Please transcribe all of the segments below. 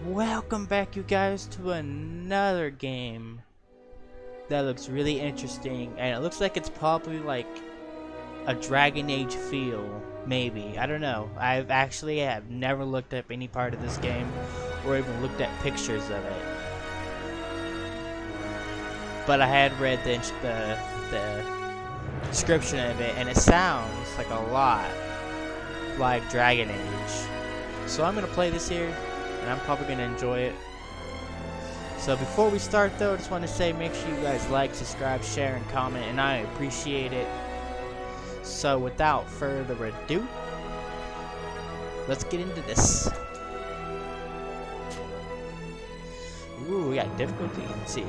Welcome back, you guys, to another game that looks really interesting, and it looks like it's probably like a Dragon Age feel, maybe. I don't know. I've never looked up any part of this game or even looked at pictures of it. But I had read the description of it, and it sounds like a lot like Dragon Age. So I'm gonna play this here, and I'm probably gonna enjoy it. So before we start though, I just want to say make sure you guys like, subscribe, share, and comment, and I appreciate it. So without further ado, let's get into this. Ooh, we got difficulty. Let's see.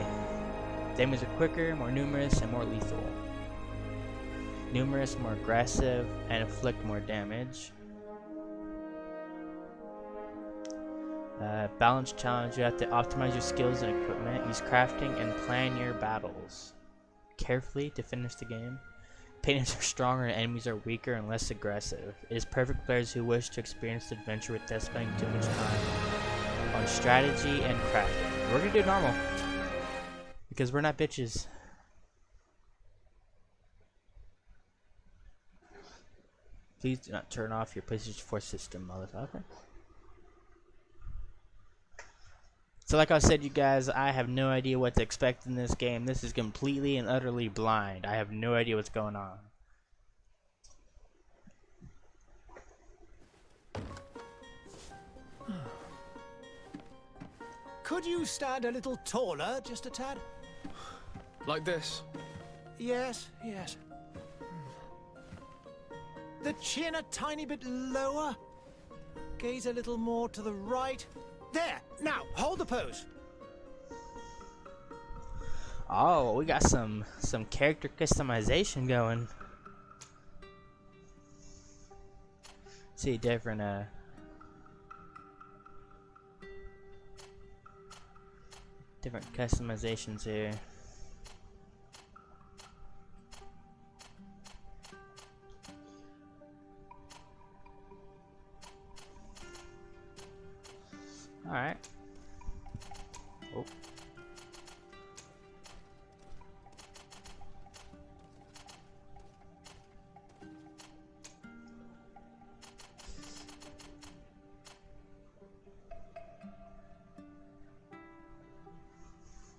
Damage are quicker, more numerous, and more lethal. Numerous, more aggressive, and inflict more damage. Balance challenge, you have to optimize your skills and equipment, use crafting, and plan your battles carefully to finish the game. Paintings are stronger and enemies are weaker and less aggressive. It is perfect for players who wish to experience the adventure without spending too much time on strategy and crafting. We're gonna do normal, because we're not bitches. Please do not turn off your PlayStation 4 system, motherfucker. So like I said, you guys, I have no idea what to expect in this game. This is completely and utterly blind. I have no idea what's going on. Could you stand a little taller, just a tad? Like this? Yes, yes. The chin a tiny bit lower. Gaze a little more to the right. There! Now, hold the pose. Oh, we got some character customization going. See different different customizations here. Alright. Oh.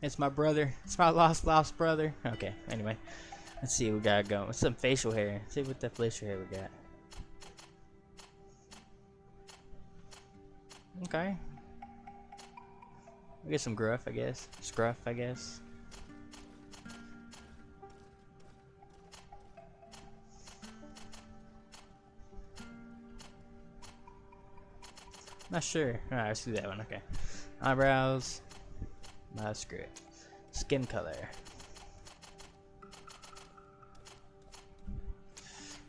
It's my brother. It's my lost brother. Okay, anyway. Let's see what we got going. What's some facial hair? Let's see what the facial hair we got. Okay. We get some gruff, I guess. Scruff, I guess. Not sure. Alright, let's do that one. Okay. Eyebrows. Nah, screw it. Skin color.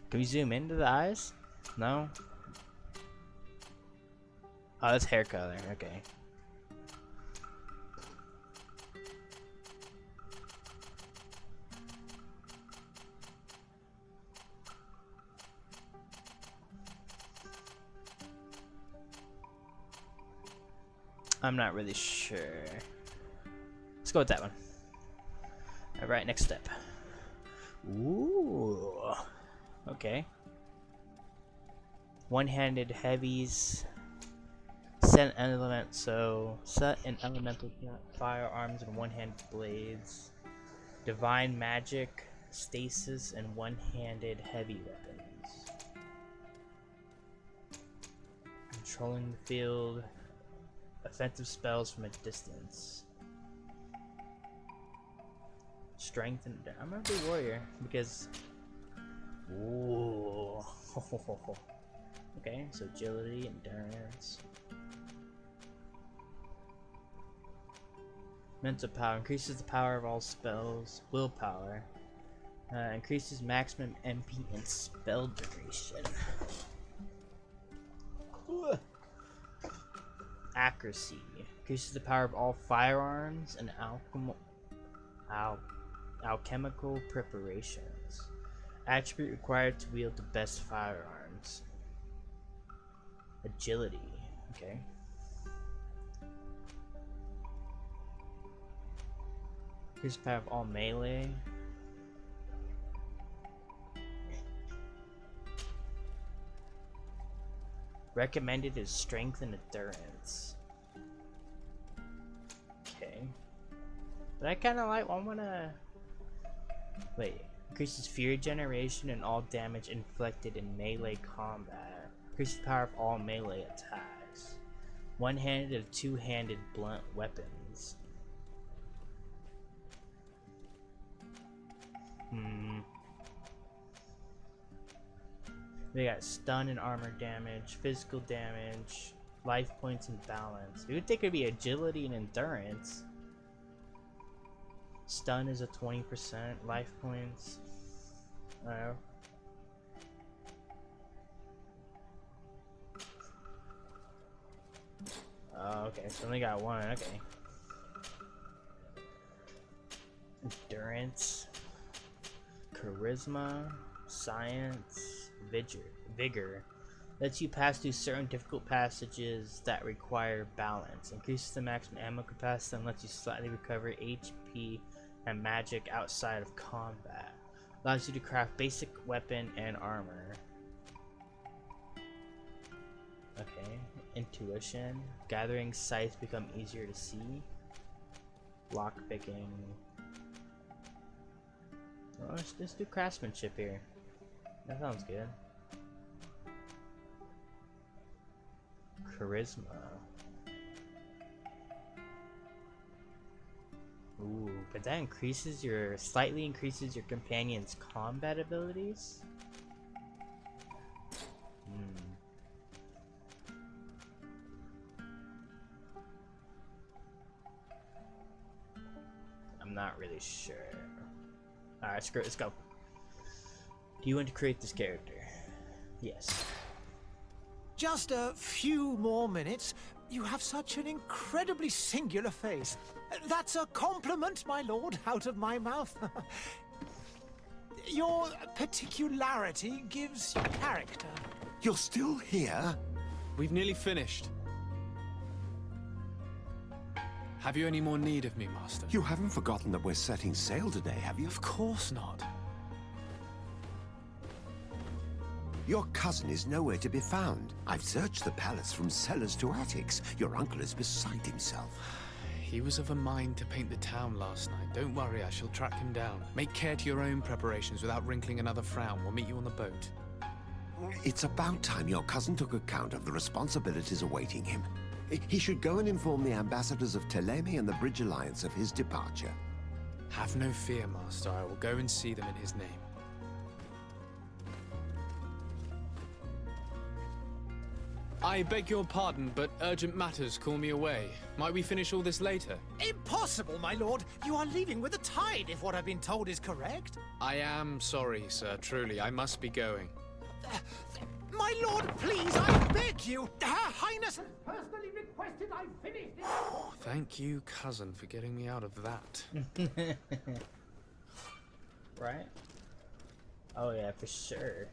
Can we zoom into the eyes? No? Oh, that's hair color. Okay. I'm not really sure. Let's go with that one. Alright, next step. Ooh. Okay. One-handed heavies. Set an element, so set an elemental firearms and one-handed blades. Divine magic, stasis, and one-handed heavy weapons. Controlling the field. Offensive spells from a distance. Strength and I'm gonna be warrior because. Ooh. Okay, so agility, endurance. Mental power increases the power of all spells. Willpower increases maximum MP and spell duration. Ooh. Accuracy increases the power of all firearms and alchemical preparations. Attribute required to wield the best firearms. Agility. Okay. Increase power of all melee. Recommended is strength and endurance. Okay. But I kinda like, I wanna... Wait. Increases fear generation and all damage inflicted in melee combat. Increases power of all melee attacks. One-handed and two-handed blunt weapons. We got stun and armor damage, physical damage, life points, and balance. You would think it'd be agility and endurance. Stun is a 20%, life points. Oh. Oh, okay, so only got one, okay. Endurance, charisma, science, vigor. Lets you pass through certain difficult passages that require balance. Increases the maximum ammo capacity and lets you slightly recover HP and magic outside of combat. Allows you to craft basic weapon and armor. Okay. Intuition. Gathering sights become easier to see. Lockpicking. Oh, let's do craftsmanship here. That sounds good. Charisma. Ooh, but that slightly increases your companion's combat abilities? I'm not really sure. Alright, screw it, let's go. Do you want to create this character? Yes. Just a few more minutes. You have such an incredibly singular face. That's a compliment, my lord, out of my mouth. Your particularity gives you character. You're still here? We've nearly finished. Have you any more need of me, Master? You haven't forgotten that we're setting sail today, have you? Of course not. Your cousin is nowhere to be found. I've searched the palace from cellars to attics. Your uncle is beside himself. He was of a mind to paint the town last night. Don't worry, I shall track him down. Make care to your own preparations without wrinkling another frown. We'll meet you on the boat. It's about time your cousin took account of the responsibilities awaiting him. He should go and inform the ambassadors of Teleme and the Bridge Alliance of his departure. Have no fear, Master. I will go and see them in his name. I beg your pardon, but urgent matters call me away. Might we finish all this later? Impossible, my lord. You are leaving with the tide, if what I've been told is correct. I am sorry, sir. Truly, I must be going. My lord, please, I beg you. Her Highness has personally requested I finish this. Thank you, cousin, for getting me out of that. Right? Oh yeah, for sure.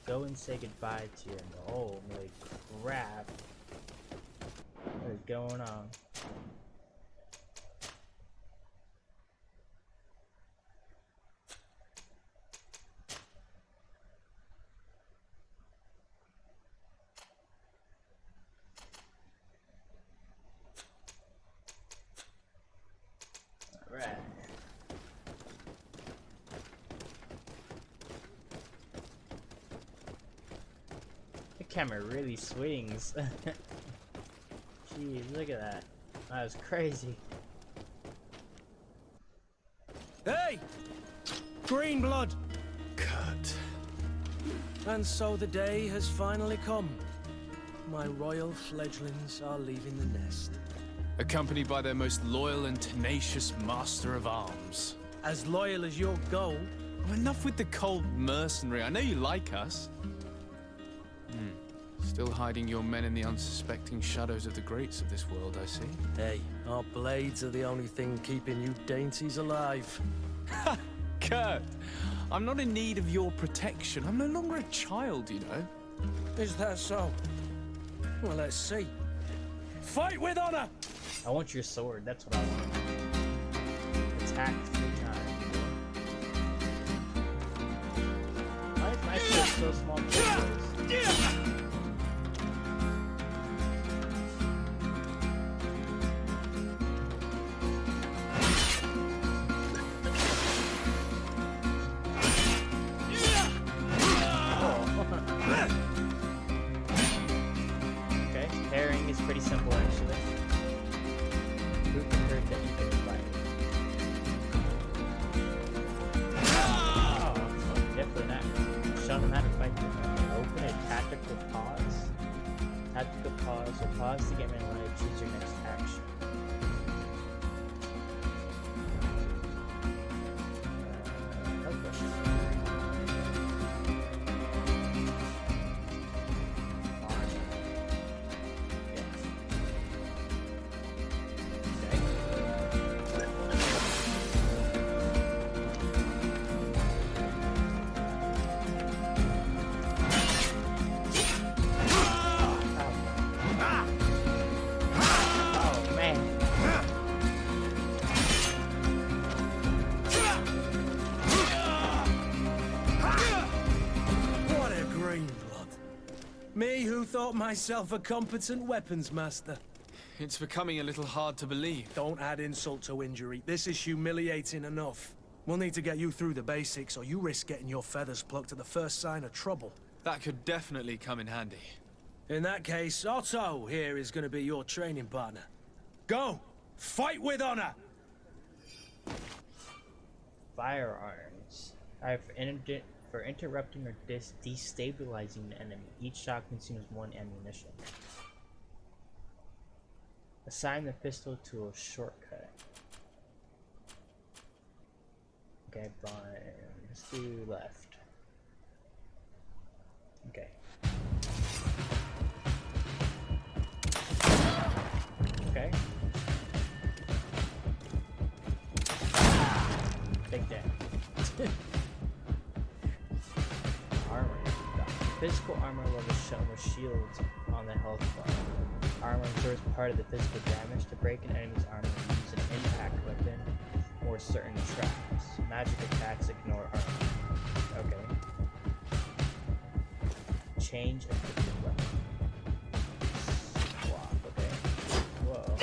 Go and say goodbye to your holy crap. What is going on? Alright. The camera really swings. Jeez, look at that. That was crazy. Hey! Green blood! Kurt. And so the day has finally come. My royal fledglings are leaving the nest. Accompanied by their most loyal and tenacious master of arms. As loyal as your gold. Oh, enough with the cold mercenary. I know you like us. Still hiding your men in the unsuspecting shadows of the greats of this world, I see. Hey, our blades are the only thing keeping you dainties alive. Ha! Kurt! I'm not in need of your protection. I'm no longer a child, you know. Is that so? Well, let's see. Fight with honor! I want your sword, that's what I want. Attack 3 times. Why is my sword so small? Okay, parrying is pretty simple actually. Who preferred that you could fight? Oh, definitely not. Show them how to fight them. Open a tactical pause. Tactical pause or pause to get me to choose your next action. No question. Me who thought myself a competent weapons master. It's becoming a little hard to believe. Don't add insult to injury. This is humiliating enough. We'll need to get you through the basics, or you risk getting your feathers plucked at the first sign of trouble. That could definitely come in handy. In that case, Otto here is going to be your training partner. Go! Fight with honor! Firearms. For interrupting or destabilizing the enemy. Each shot consumes 1 ammunition. Assign the pistol to a shortcut. Okay, fine. Let's do left. Okay. Okay. Take that. Armor. Physical armor level shown with shields on the health bar. Armor absorbs part of the physical damage. To break an enemy's armor, use an impact weapon or certain traps. Magic attacks ignore armor. Okay. Change effective weapon. Swap, okay. Whoa.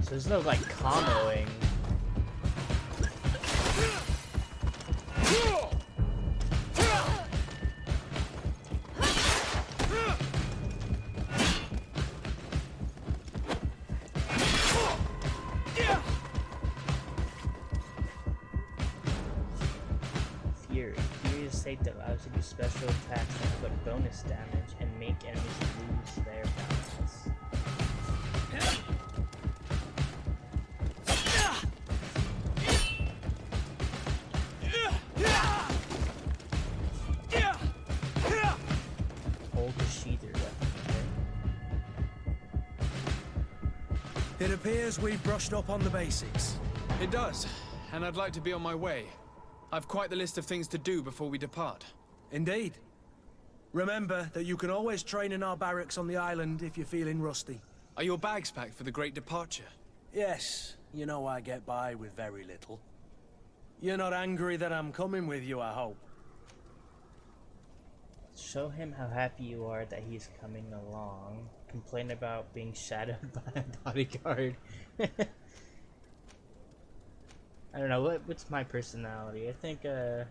So there's no like comboing. Fury. Fury is a state that allows you to do special attacks and inflict bonus damage and make enemies lose their balance. Hold the sheather weapon, okay? It appears we've brushed up on the basics. It does, and I'd like to be on my way. I've quite the list of things to do before we depart. Indeed. Remember that you can always train in our barracks on the island if you're feeling rusty. Are your bags packed for the great departure? Yes, you know I get by with very little. You're not angry that I'm coming with you, I hope. Show him how happy you are that he's coming along. Complain about being shadowed by a bodyguard. I don't know, what's my personality? I think, I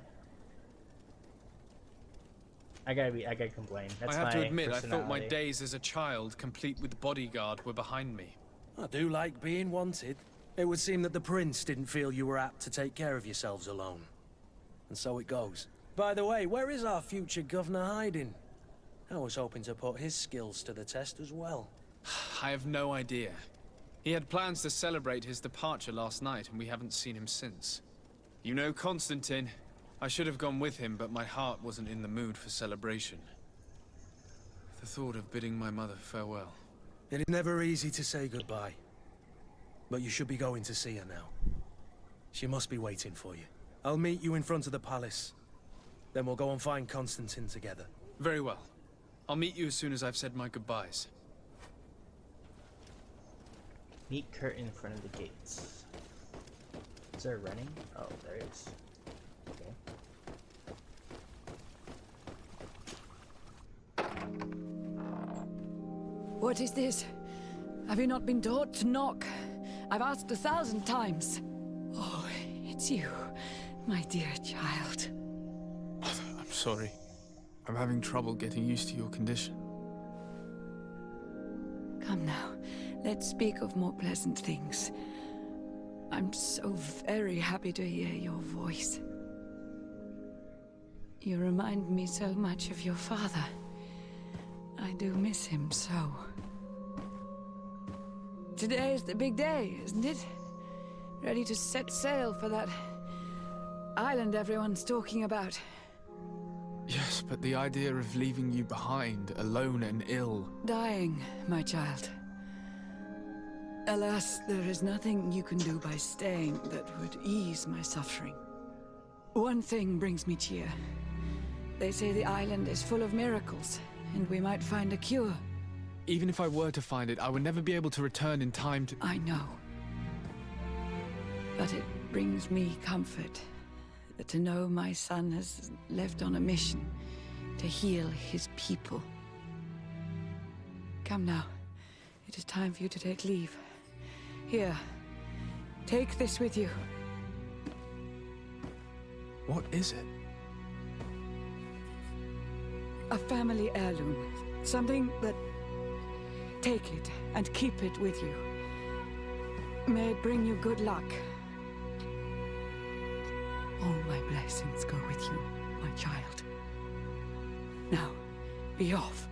gotta complain. That's I have to admit, I thought my personality. days as a child, complete with bodyguard, were behind me. I do like being wanted. It would seem that the prince didn't feel you were apt to take care of yourselves alone. And so it goes. By the way, where is our future governor hiding? I was hoping to put his skills to the test as well. I have no idea. He had plans to celebrate his departure last night, and we haven't seen him since. You know Constantine. I should have gone with him, but my heart wasn't in the mood for celebration. The thought of bidding my mother farewell. It is never easy to say goodbye. But you should be going to see her now. She must be waiting for you. I'll meet you in front of the palace. Then we'll go and find Constantine together. Very well. I'll meet you as soon as I've said my goodbyes. Meet Kurt in front of the gates. Is there running? Oh, there is. Okay. What is this? Have you not been taught to knock? I've asked 1,000 times. Oh, it's you, my dear child. I'm sorry. I'm having trouble getting used to your condition. Come now, let's speak of more pleasant things. I'm so very happy to hear your voice. You remind me so much of your father. I do miss him so. Today is the big day, isn't it? Ready to set sail for that island everyone's talking about. Yes, but the idea of leaving you behind, alone and ill... Dying, my child. Alas, there is nothing you can do by staying that would ease my suffering. One thing brings me cheer. They say the island is full of miracles, and we might find a cure. Even if I were to find it, I would never be able to return in time to... I know. But it brings me comfort to know my son has left on a mission to heal his people. Come now. It is time for you to take leave. Here, take this with you. What is it? A family heirloom. Something that... Take it and keep it with you. May it bring you good luck. All my blessings go with you, my child. Now, be off.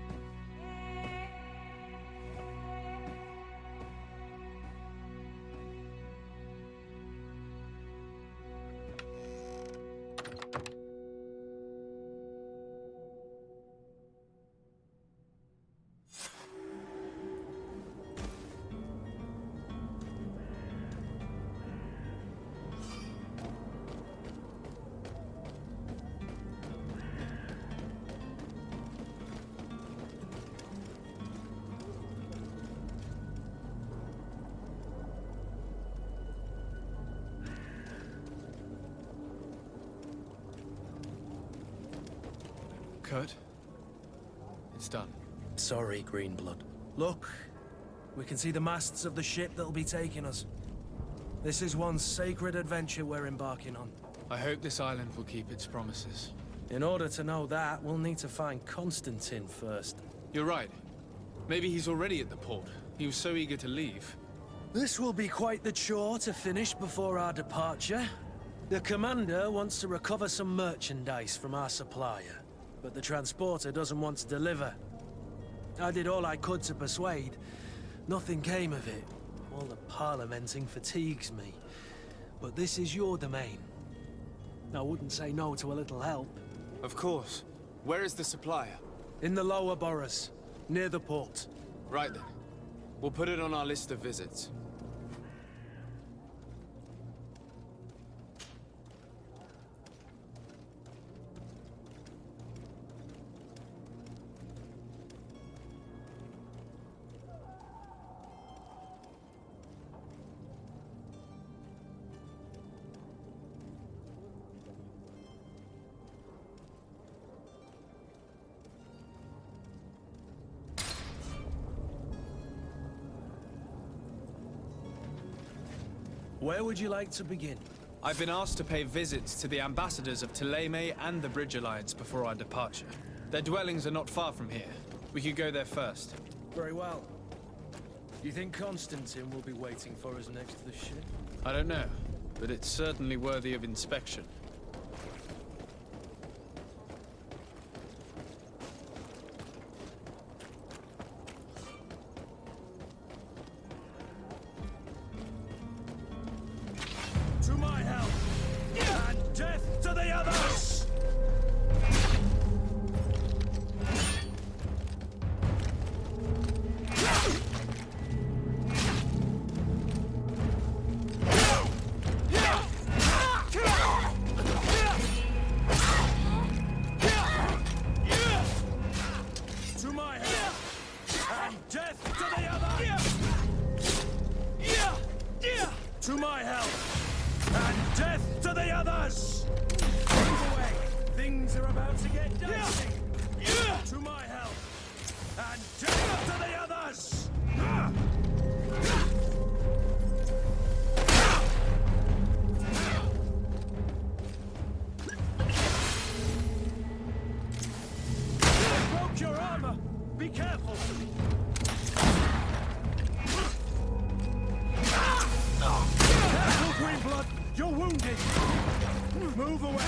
Kurt? It's done. Sorry, Greenblood. Look, we can see the masts of the ship that'll be taking us. This is one sacred adventure we're embarking on. I hope this island will keep its promises. In order to know that, we'll need to find Constantine first. You're right. Maybe he's already at the port. He was so eager to leave. This will be quite the chore to finish before our departure. The commander wants to recover some merchandise from our supplier, but the transporter doesn't want to deliver. I did all I could to persuade. Nothing came of it. All the parliamenting fatigues me. But this is your domain. I wouldn't say no to a little help. Of course. Where is the supplier? In the lower boroughs, near the port. Right then. We'll put it on our list of visits. Where would you like to begin? I've been asked to pay visits to the ambassadors of Thélème and the Bridge Alliance before our departure. Their dwellings are not far from here. We could go there first. Very well. Do you think Constantine will be waiting for us next to the ship? I don't know, but it's certainly worthy of inspection. their dicey! To my help! And death to the others! You broke your armor! Be careful! Careful, Greenblood! You're wounded! Move away!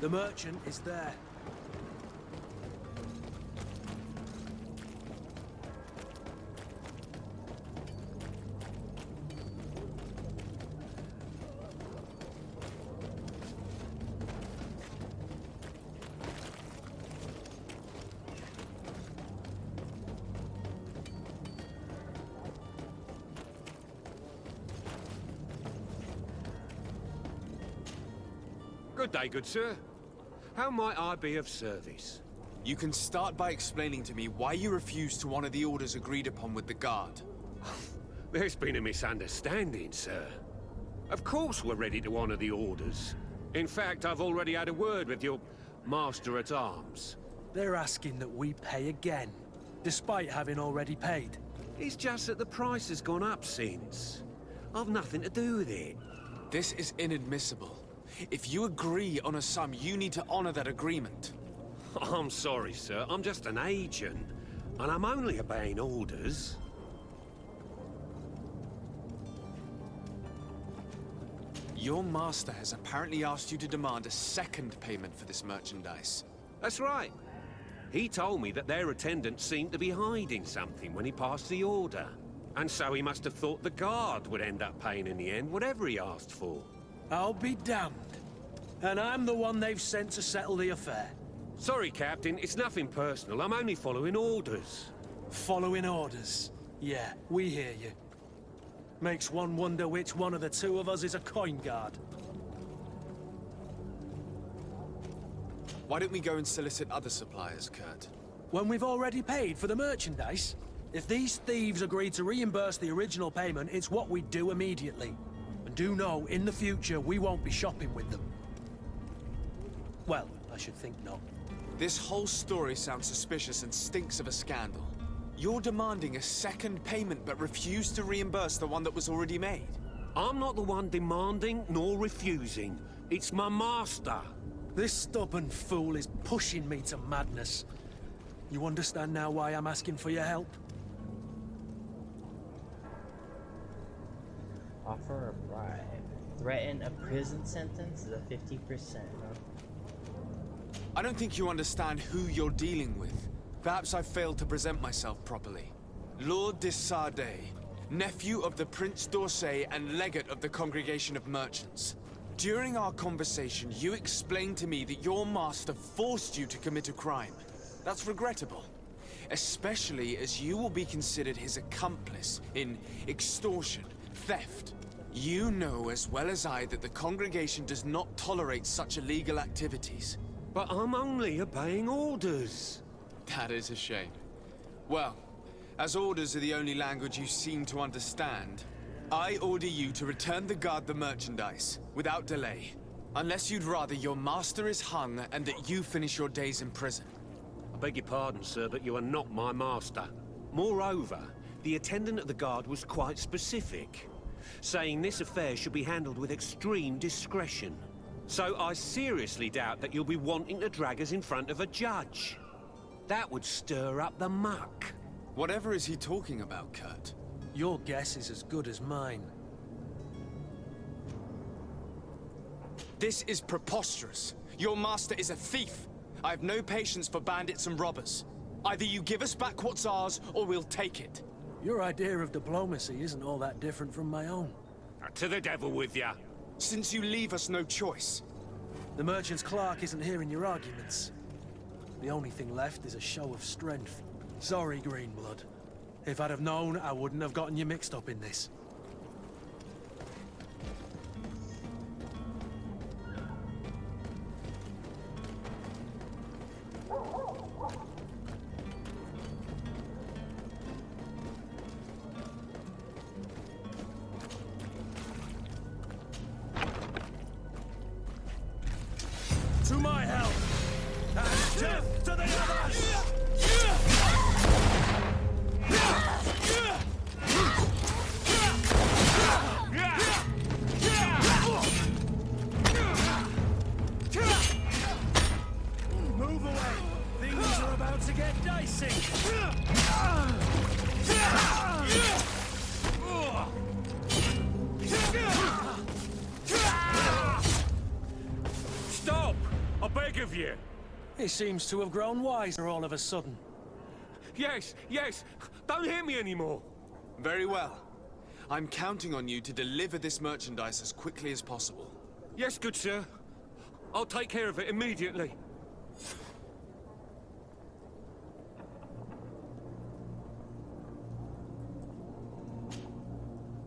The merchant is there. Good day, good sir. How might I be of service? You can start by explaining to me why you refused to honor the orders agreed upon with the guard. There's been a misunderstanding, sir. Of course we're ready to honor the orders. In fact, I've already had a word with your master-at-arms. They're asking that we pay again, despite having already paid. It's just that the price has gone up since. I've nothing to do with it. This is inadmissible. If you agree on a sum, you need to honor that agreement. I'm sorry, sir. I'm just an agent. And I'm only obeying orders. Your master has apparently asked you to demand a second payment for this merchandise. That's right. He told me that their attendants seemed to be hiding something when he passed the order. And so he must have thought the guard would end up paying in the end, whatever he asked for. I'll be damned. And I'm the one they've sent to settle the affair. Sorry, Captain, it's nothing personal. I'm only following orders. Following orders. Yeah, we hear you. Makes one wonder which one of the two of us is a coin guard. Why don't we go and solicit other suppliers, Kurt? When we've already paid for the merchandise? If these thieves agree to reimburse the original payment, it's what we do immediately. And do know, in the future, we won't be shopping with them. Well, I should think not. This whole story sounds suspicious and stinks of a scandal. You're demanding a second payment but refuse to reimburse the one that was already made. I'm not the one demanding nor refusing. It's my master. This stubborn fool is pushing me to madness. You understand now why I'm asking for your help? Offer a bribe. Threaten a prison sentence is a 50%. I don't think you understand who you're dealing with. Perhaps I failed to present myself properly. Lord de Sardet, nephew of the Prince d'Orsay and legate of the Congregation of Merchants. During our conversation, you explained to me that your master forced you to commit a crime. That's regrettable, especially as you will be considered his accomplice in extortion, theft. You know as well as I that the Congregation does not tolerate such illegal activities. But I'm only obeying orders. That is a shame. Well, as orders are the only language you seem to understand, I order you to return the guard the merchandise, without delay. Unless you'd rather your master is hung and that you finish your days in prison. I beg your pardon, sir, but you are not my master. Moreover, the attendant at the guard was quite specific, saying this affair should be handled with extreme discretion. So I seriously doubt that you'll be wanting to drag us in front of a judge. That would stir up the muck. Whatever is he talking about, Kurt? Your guess is as good as mine. This is preposterous. Your master is a thief. I have no patience for bandits and robbers. Either you give us back what's ours, or we'll take it. Your idea of diplomacy isn't all that different from my own. To the devil with ya. Since you leave us no choice. The merchant's clerk isn't hearing your arguments. The only thing left is a show of strength. Sorry, Greenblood. If I'd have known, I wouldn't have gotten you mixed up in this. To my help! And death to the others! Move away! Things are about to get dicey! Stop! I beg of you. He seems to have grown wiser all of a sudden. Yes, yes. Don't hit me anymore. Very well. I'm counting on you to deliver this merchandise as quickly as possible. Yes, good sir. I'll take care of it immediately.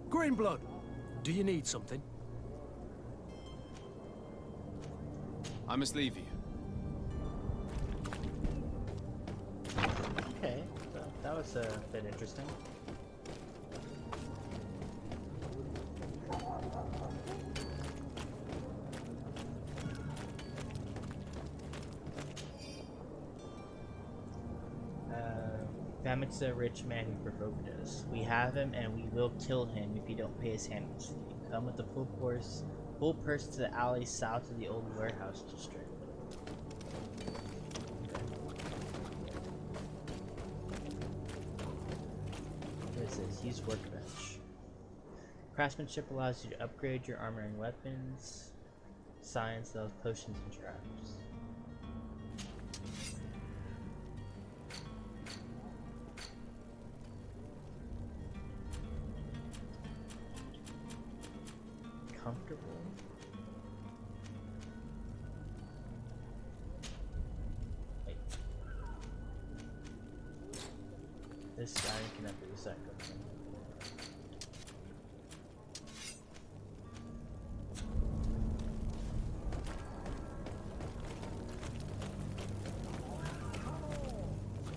Greenblood, do you need something? I must leave you. Okay, so that was a bit interesting. Damit's a rich man who provoked us. We have him and we will kill him if you don't pay his handlers fee. Come with the full purse to the alley south of the old warehouse district. What is this? Use workbench. Craftsmanship allows you to upgrade your armor and weapons. Science sells potions and traps. comfortable. Wait. This guy cannot be recycled.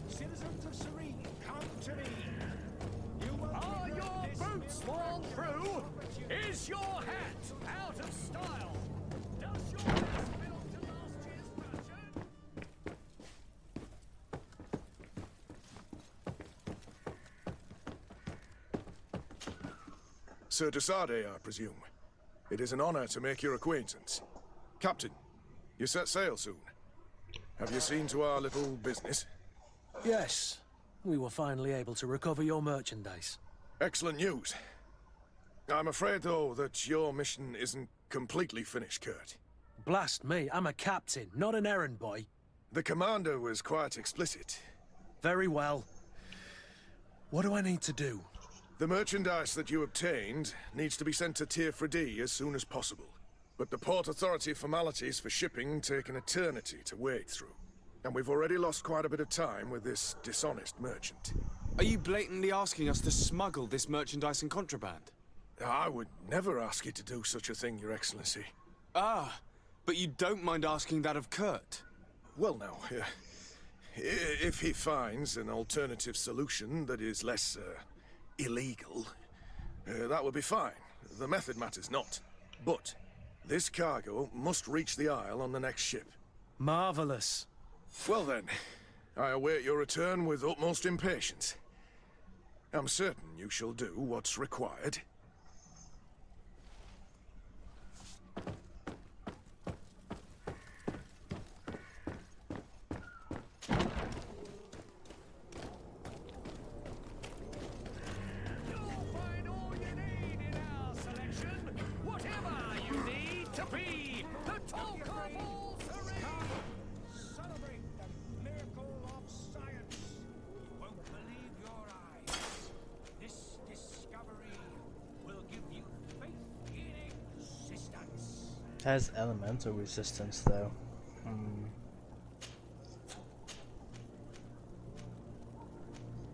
Citizens of Serene, come to me. You will Are regret your this boots milk worn through? Is your hat out of style? Does your vest belong to last year's fashion? Sir Desade, I presume. It is an honor to make your acquaintance. Captain, you set sail soon. Have you seen to our little business? Yes, we were finally able to recover your merchandise. Excellent news. I'm afraid, though, that your mission isn't completely finished, Kurt. Blast me, I'm a captain, not an errand boy. The commander was quite explicit. Very well. What do I need to do? The merchandise that you obtained needs to be sent to Tier 4D as soon as possible. But the Port Authority formalities for shipping take an eternity to wade through. And we've already lost quite a bit of time with this dishonest merchant. Are you blatantly asking us to smuggle this merchandise and contraband? I would never ask you to do such a thing, Your Excellency. Ah, but you don't mind asking that of Kurt? Well, now, if he finds an alternative solution that is less, illegal, that would be fine. The method matters not. But this cargo must reach the Isle on the next ship. Marvelous. Well then, I await your return with utmost impatience. I'm certain you shall do what's required. You'll find all you need in our selection. Whatever you need to be the talk of all Serene. Celebrate the miracle of science. You won't believe your eyes. This discovery will give you faith in existence. It has elemental resistance though.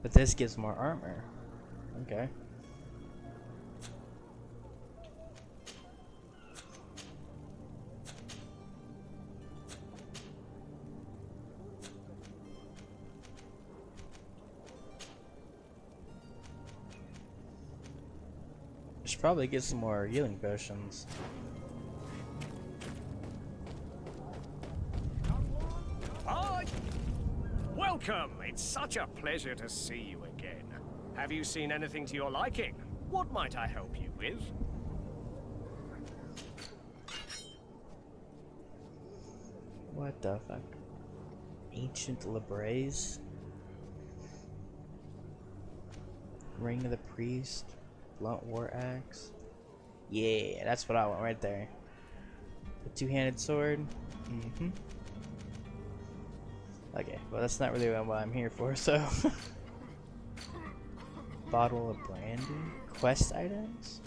But this gives more armor. Okay. Should probably get some more healing potions. Ah, welcome. It's such a pleasure to see you again. Have you seen anything to your liking? What might I help you with? What the fuck? Ancient Labraze? Ring of the Priest? Blunt War Axe? Yeah, that's what I want right there. The two-handed sword? Mm-hmm. Okay, well that's not really what I'm here for, so... Bottle of brandy? Quest items?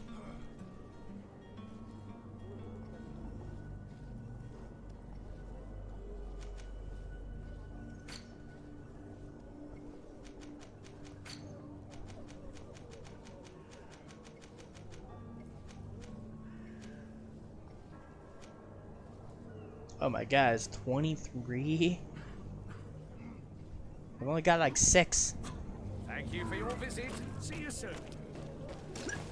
Oh my god, it's 23? I've only got like 6. Thank you for your visit. See you soon.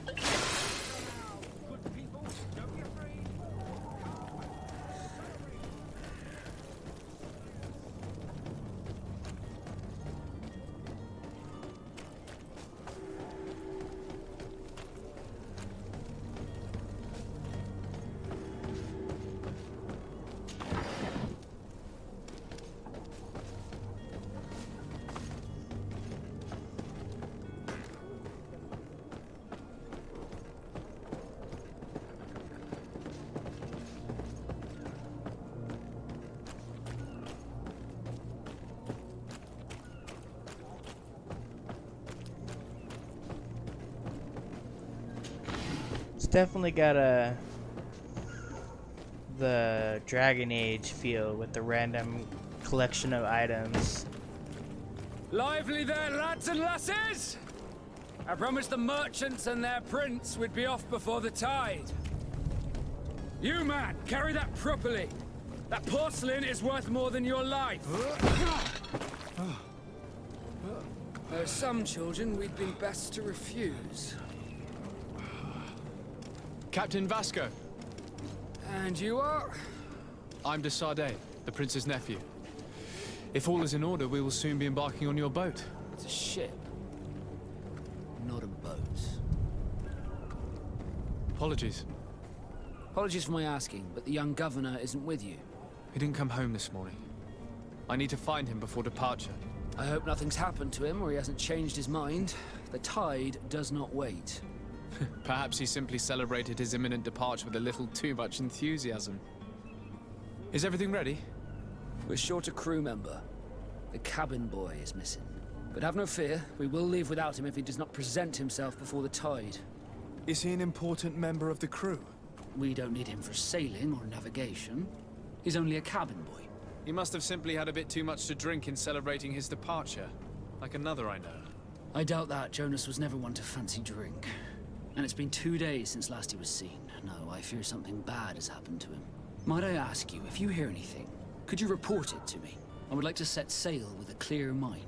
Good people, don't be afraid. It's definitely got a the Dragon Age feel with the random collection of items. Lively there, lads and lasses! I promised the merchants and their prince we'd be off before the tide. You, man, carry that properly. That porcelain is worth more than your life. There are some children we'd be best to refuse. Captain Vasco, And you are? I'm de Sardet, the prince's nephew. If all is in order, we will soon be embarking on your boat. It's a ship, not a boat. Apologies. Apologies for my asking, but the young governor isn't with you. He didn't come home this morning. I need to find him before departure. I hope nothing's happened to him or he hasn't changed his mind. The tide does not wait. Perhaps he simply celebrated his imminent departure with a little too much enthusiasm. Is everything ready? We're short a crew member. The cabin boy is missing. But have no fear, we will leave without him if he does not present himself before the tide. Is he an important member of the crew? We don't need him for sailing or navigation. He's only a cabin boy. He must have simply had a bit too much to drink in celebrating his departure. Like another I know. I doubt that. Jonas was never one to fancy drink. And it's been 2 days since last he was seen. No, I fear something bad has happened to him. Might I ask you, if you hear anything, could you report it to me? I would like to set sail with a clear mind.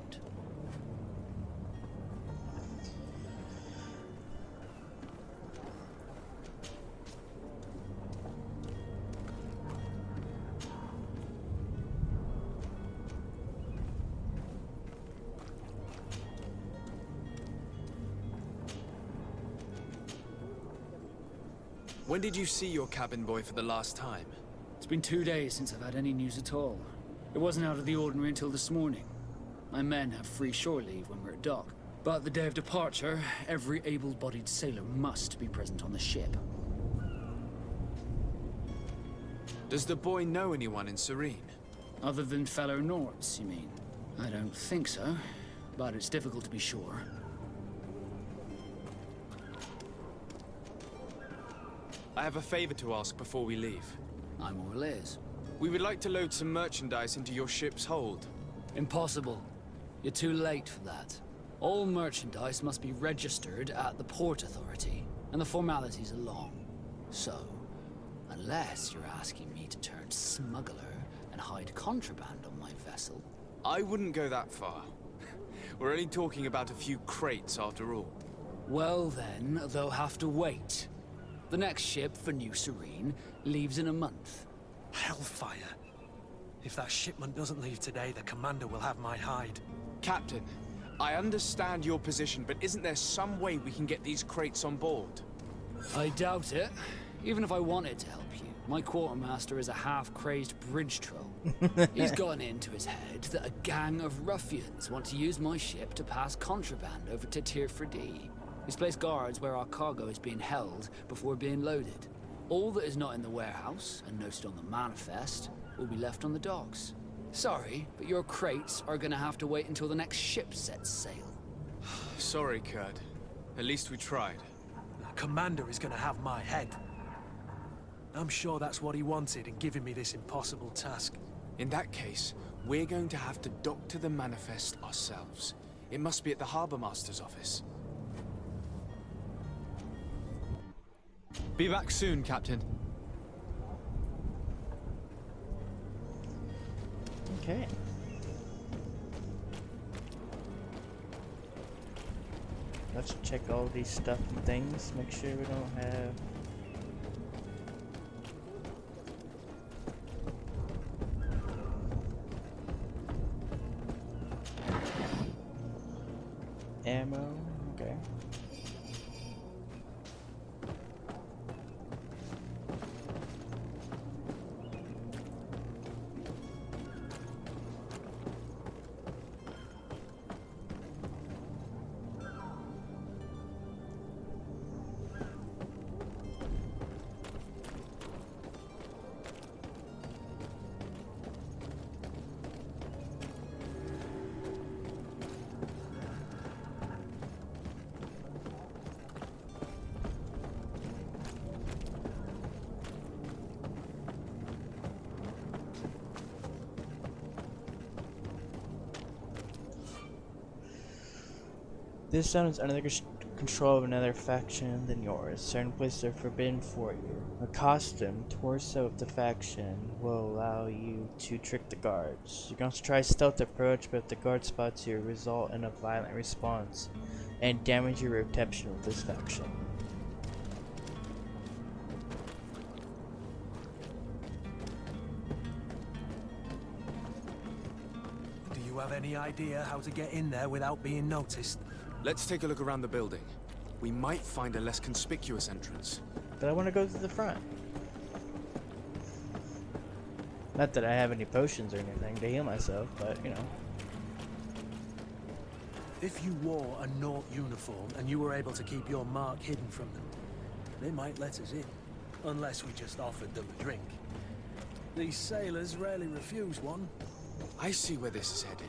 When did you see your cabin boy for the last time? It's been 2 days since I've had any news at all. It wasn't out of the ordinary until this morning. My men have free shore leave when we're at dock. But the day of departure, every able-bodied sailor must be present on the ship. Does the boy know anyone in Serene? Other than fellow Nords, you mean? I don't think so, but it's difficult to be sure. I have a favor to ask before we leave. I'm all ears. We would like to load some merchandise into your ship's hold. Impossible. You're too late for that. All merchandise must be registered at the Port Authority, and the formalities are long. So, unless you're asking me to turn smuggler and hide contraband on my vessel... I wouldn't go that far. We're only talking about a few crates after all. Well then, they'll have to wait. The next ship for New Serene leaves in a month. Hellfire. If that shipment doesn't leave today, the commander will have my hide. Captain, I understand your position, but isn't there some way we can get these crates on board? I doubt it. Even if I wanted to help you, my quartermaster is a half-crazed bridge troll. He's gotten into his head that a gang of ruffians want to use my ship to pass contraband over to Tirfredi. He's placed guards where our cargo is being held before being loaded. All that is not in the warehouse, and noted on the manifest, will be left on the docks. Sorry, but your crates are gonna have to wait until the next ship sets sail. Sorry, Kurt. At least we tried. The commander is gonna have my head. I'm sure that's what he wanted in giving me this impossible task. In that case, we're going to have to dock to the manifest ourselves. It must be at the Harbor Master's office. Be back soon, Captain. Okay. Let's check all these stuff and things. Make sure we don't have... ammo. Okay. This zone is under the control of another faction than yours. Certain places are forbidden for you. A costume torso of the faction will allow you to trick the guards. You can also try a stealth approach, but if the guard spots you, result in a violent response and damage your reputation with this faction. Do you have any idea how to get in there without being noticed? Let's take a look around the building. We might find a less conspicuous entrance. But I want to go to the front. Not that I have any potions or anything to heal myself, but you know. If you wore a Naught uniform and you were able to keep your mark hidden from them, they might let us in. Unless we just offered them a drink. These sailors rarely refuse one. I see where this is headed.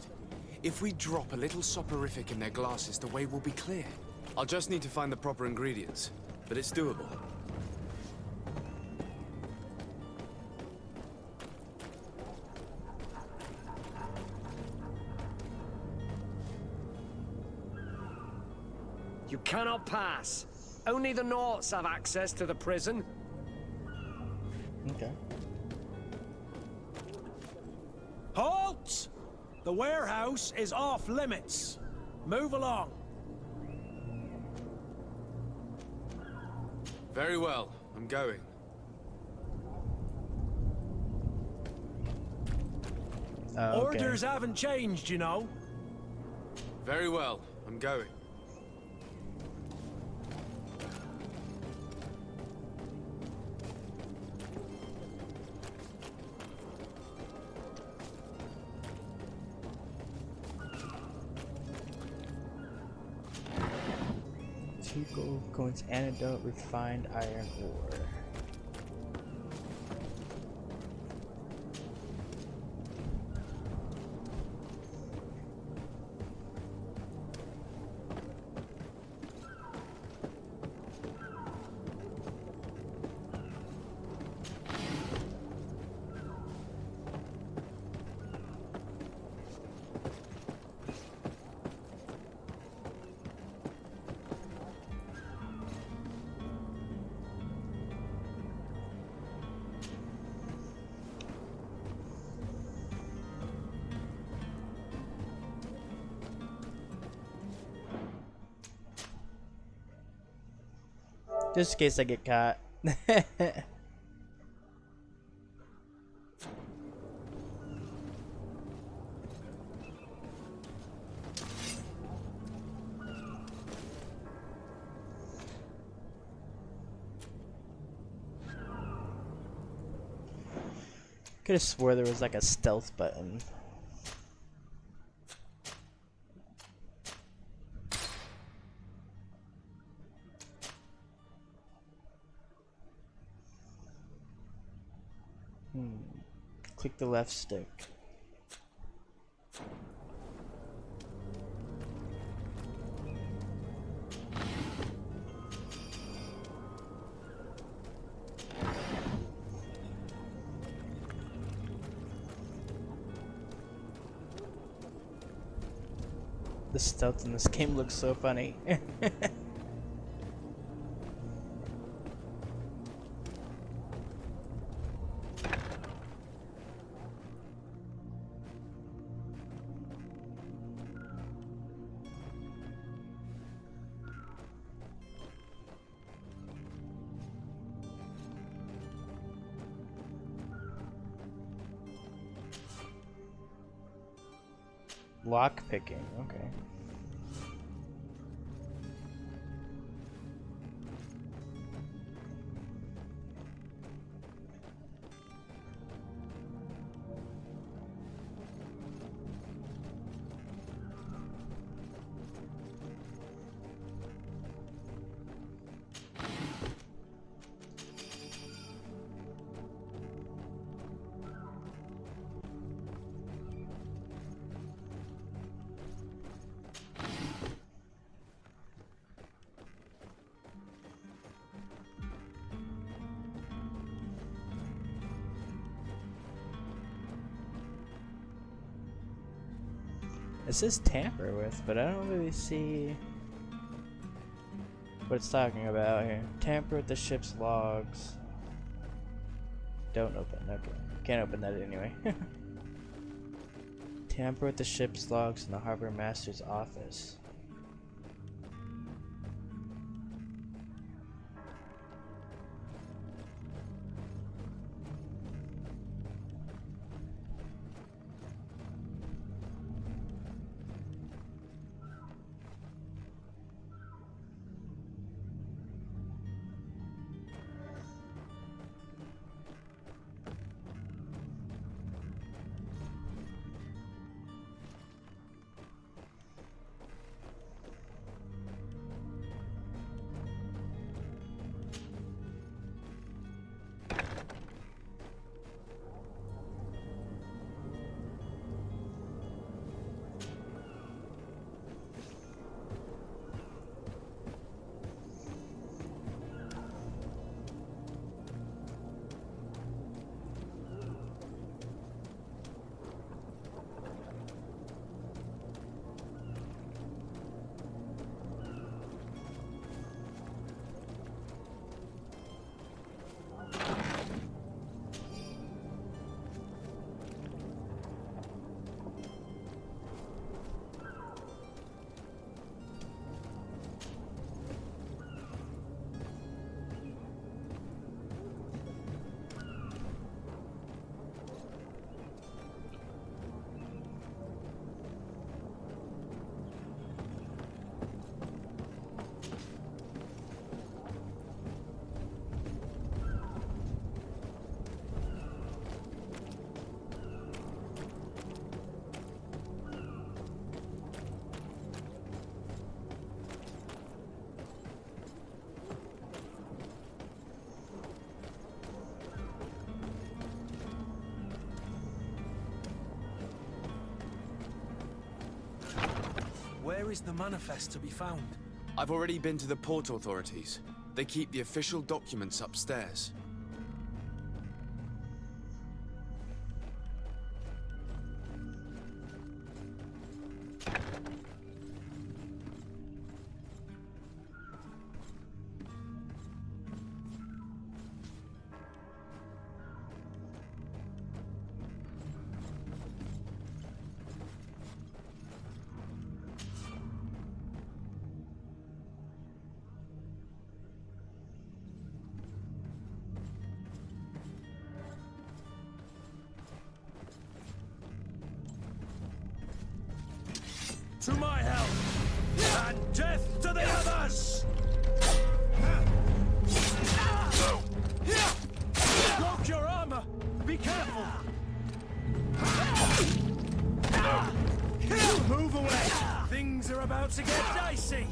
If we drop a little soporific in their glasses, the way will be clear. I'll just need to find the proper ingredients, but it's doable. You cannot pass. Only the Naughts have access to the prison. Okay. Halt! The warehouse is off limits. Move along. Very well, I'm going. Okay. Orders haven't changed, you know. Very well, I'm going. Two gold coins, antidote, refined iron ore. Just in case I get caught. Could have swore there was like a stealth button. Click the left stick. The stealth in this game looks so funny. Lock picking, okay. It says tamper with, but I don't really see what it's talking about here. Tamper with the ship's logs. Don't open. Okay. Can't open that anyway. Tamper with the ship's logs in the harbor master's office. Where is the manifest to be found? I've already been to the port authorities. They keep the official documents upstairs. To my help! And death to the others! Lock your armor! Be careful! Move away! Things are about to get dicey!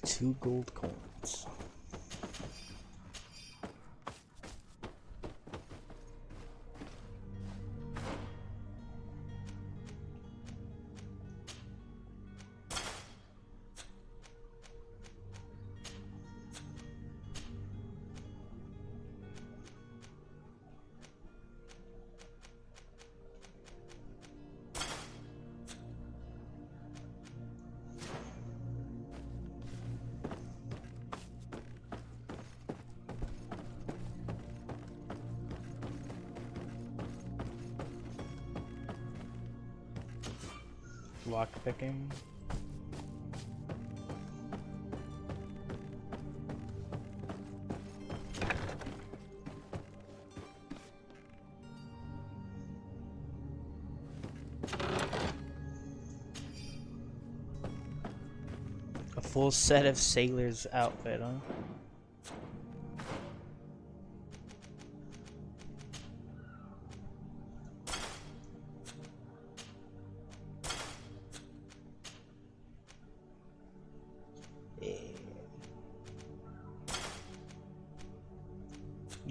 Two gold coins. Lock picking. A full set of sailor's outfit, huh?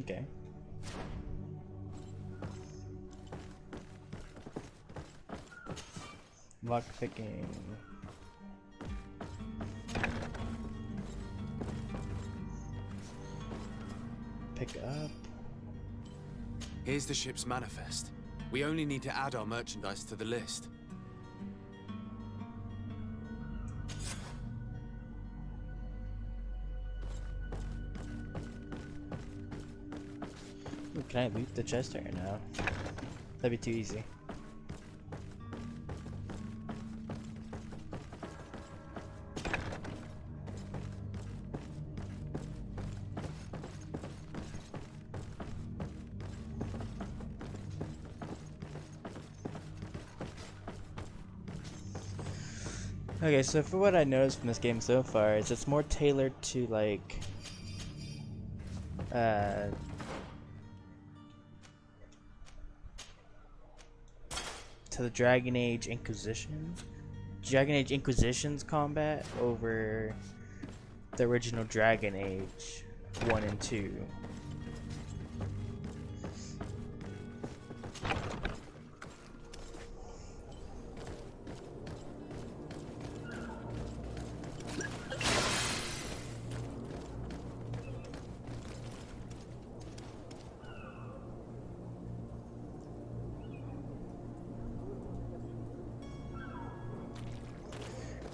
Okay. Lock picking. Pick up. Here's the ship's manifest. We only need to add our merchandise to the list. Ooh, can I loot the chest right now? That'd be too easy. Okay, so for what I noticed from this game so far is it's more tailored to like to the Dragon Age Inquisition's combat over the original Dragon Age 1 and 2.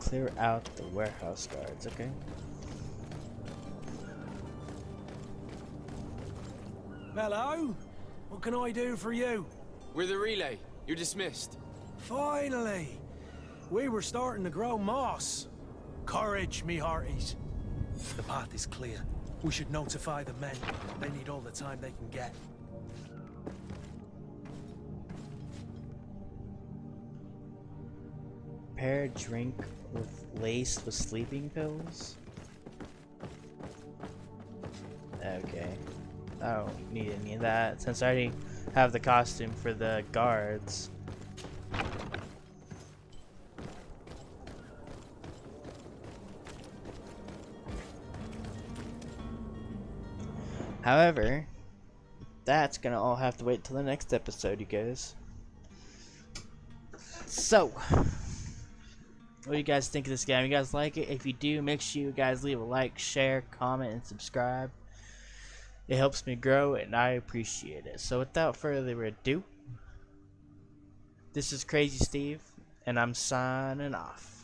Clear out the warehouse guards, okay? Hello? What can I do for you? We're the relay. You're dismissed. Finally! We were starting to grow moss. Courage, me hearties. The path is clear. We should notify the men. They need all the time they can get. Prepare drink with laced with sleeping pills. Okay. I don't need any of that since I already have the costume for the guards. However, that's gonna all have to wait till the next episode, you guys. So, what do you guys think of this game? You guys like it? If you do, make sure you guys leave a like, share, comment, and subscribe. It helps me grow, and I appreciate it. So without further ado, this is Crazy Steve, and I'm signing off.